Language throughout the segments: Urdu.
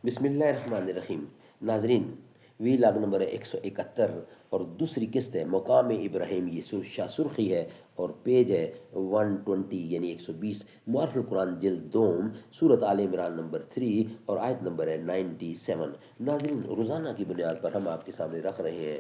بسم اللہ الرحمن الرحیم۔ ناظرین، وی لاگ نمبر ہے 171 اور دوسری قسط ہے مقام ابراہیم، یہ شاہ سرخی ہے اور پیج ہے 120 یعنی 120، معارف القرآن جلد دوم، سورت آل عمران نمبر 3 اور آیت نمبر ہے 97۔ ناظرین، روزانہ کی بنیاد پر ہم آپ کے سامنے رکھ رہے ہیں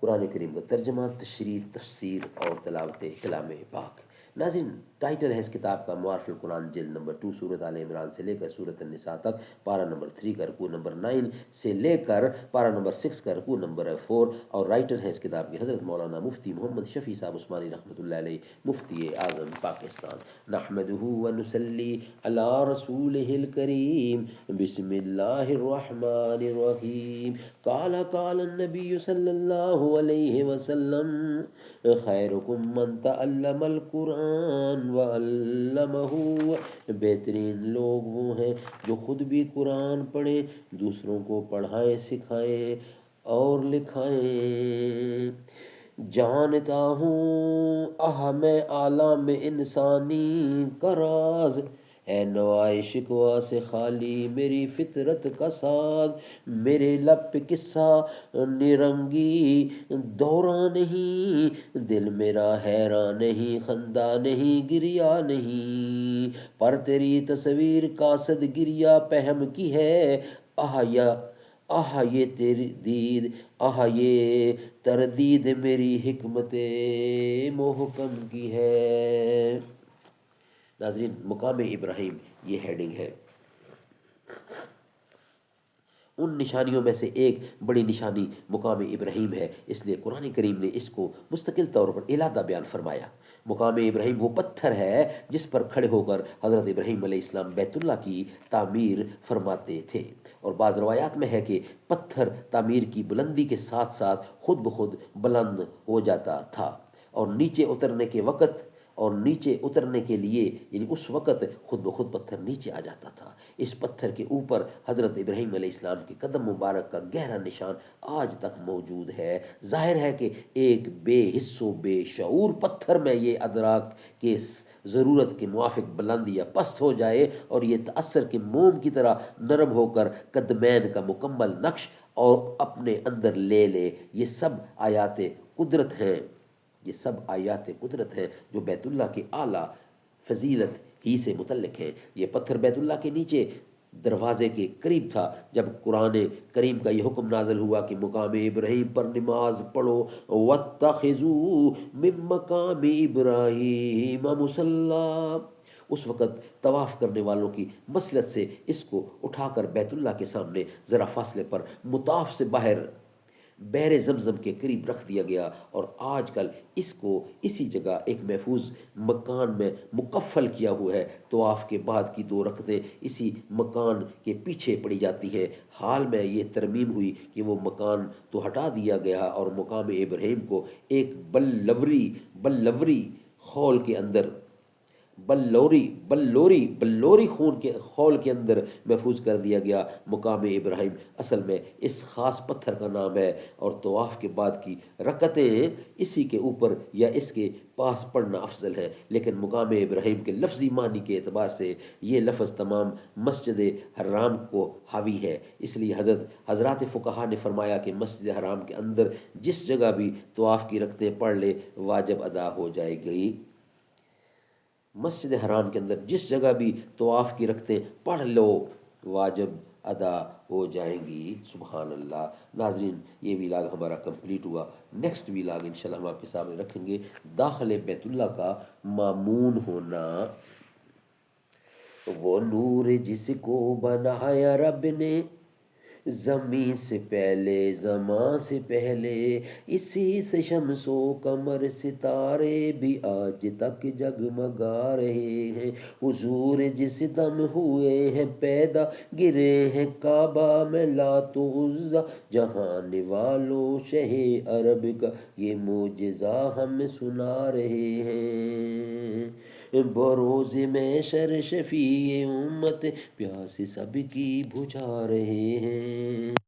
قرآن کریم کا ترجمہ، تشریح، تفسیر اور تلاوت کلام پاک۔ ناظرین، ٹائٹل ہے اس کتاب کا معارف القرآن جلد نمبر 2، سورت آل عمران سے لے کر سورت النساء تک، پارہ نمبر 3 کا رکوع نمبر 9 سے لے کر پارہ نمبر 6 کا رکوع نمبر 4، اور رائٹر ہے اس کتاب کی حضرت مولانا مفتی محمد شفیع صاحب عثمانی رحمۃ اللہ علیہ، مفتی اعظم پاکستان۔ نحمدہ ونصلی علی رسولہ الکریم، بسم اللہ الرحمن الرحیم۔ قال النبی صلی اللہ علیہ وسلم، خیرکم من تعلم القرآن وعلمہ۔ بہترین لوگ وہ ہیں جو خود بھی قرآن پڑھیں، دوسروں کو پڑھائیں، سکھائیں اور لکھائیں۔ جانتا ہوں میں عالم انسانی کا راز، ہے نوائے شکوہ سے خالی میری فطرت کا ساز۔ میرے لب پہ قصہ نرنگی دوران نہیں، دل میرا حیران نہیں، خندہ نہیں، گریا نہیں، پر تیری تصویر قاصد گریا پہم کی ہے۔ یہ تیری دید، یہ تردید میری حکمت محکم کی ہے۔ ناظرین، مقام ابراہیم یہ ہیڈنگ ہے۔ ان نشانیوں میں سے ایک بڑی نشانی مقام ابراہیم ہے، اس لیے قرآن کریم نے اس کو مستقل طور پر علیحدہ بیان فرمایا۔ مقام ابراہیم وہ پتھر ہے جس پر کھڑے ہو کر حضرت ابراہیم علیہ السلام بیت اللہ کی تعمیر فرماتے تھے، اور بعض روایات میں ہے کہ پتھر تعمیر کی بلندی کے ساتھ ساتھ خود بخود بلند ہو جاتا تھا، اور نیچے اترنے کے لیے یعنی اس وقت خود بخود پتھر نیچے آ جاتا تھا۔ اس پتھر کے اوپر حضرت ابراہیم علیہ السلام کے قدم مبارک کا گہرا نشان آج تک موجود ہے۔ ظاہر ہے کہ ایک بے حس و بے شعور پتھر میں یہ ادراک کے ضرورت کے موافق بلند یا پست ہو جائے اور یہ تأثر کے موم کی طرح نرم ہو کر قدمین کا مکمل نقش اور اپنے اندر لے لے، یہ سب آیات قدرت ہیں جو بیت اللہ کے اعلیٰ فضیلت ہی سے متعلق ہیں۔ یہ پتھر بیت اللہ کے نیچے دروازے کے قریب تھا جب قرآن کریم کا یہ حکم نازل ہوا کہ مقام ابراہیم پر نماز پڑھو، وَاتَّخِذُوا مِن مَّقَامِ إِبْرَاهِيمَ مُصَلًّى۔ اس وقت طواف کرنے والوں کی مصلحت سے اس کو اٹھا کر بیت اللہ کے سامنے ذرا فاصلے پر مطاف سے باہر بحر زمزم کے قریب رکھ دیا گیا، اور آج کل اس کو اسی جگہ ایک محفوظ مکان میں مکفل کیا ہوا ہے۔ طواف کے بعد کی 2 رکعتیں اسی مکان کے پیچھے پڑی جاتی ہیں۔ حال میں یہ ترمیم ہوئی کہ وہ مکان تو ہٹا دیا گیا اور مقام ابراہیم کو ایک بلوری خول کے اندر بلوری خون کے خول کے اندر محفوظ کر دیا گیا۔ مقام ابراہیم اصل میں اس خاص پتھر کا نام ہے، اور طواف کے بعد کی رکعتیں اسی کے اوپر یا اس کے پاس پڑھنا افضل ہے، لیکن مقام ابراہیم کے لفظی معنی کے اعتبار سے یہ لفظ تمام مسجد حرام کو حاوی ہے۔ اس لیے حضرات فقہا نے فرمایا کہ مسجد حرام کے اندر جس جگہ بھی طواف کی رکعتیں پڑھ لے واجب ادا ہو جائے گی۔ مسجد حرام کے اندر جس جگہ بھی طواف کی رکعتیں پڑھ لو واجب ادا ہو جائیں گی۔ سبحان اللہ۔ ناظرین، یہ ویلاگ ہمارا کمپلیٹ ہوا۔ نیکسٹ ویلاگ انشاءاللہ ہم آپ کے سامنے رکھیں گے داخل بیت اللہ کا مامون ہونا۔ وہ نور جس کو بنایا رب نے زمین سے پہلے، زمان سے پہلے، اسی سے شمس و قمر ستارے بھی آج تک جگمگا رہے ہیں۔ حضور جس دم ہوئے ہیں پیدا، گرے ہیں کعبہ میں لات و عزیٰ، جہان والوں شہ عرب کا یہ معجزہ ہم سنا رہے ہیں۔ بروز محشر شفیع امت پیاس سب کی بجھا رہے ہیں۔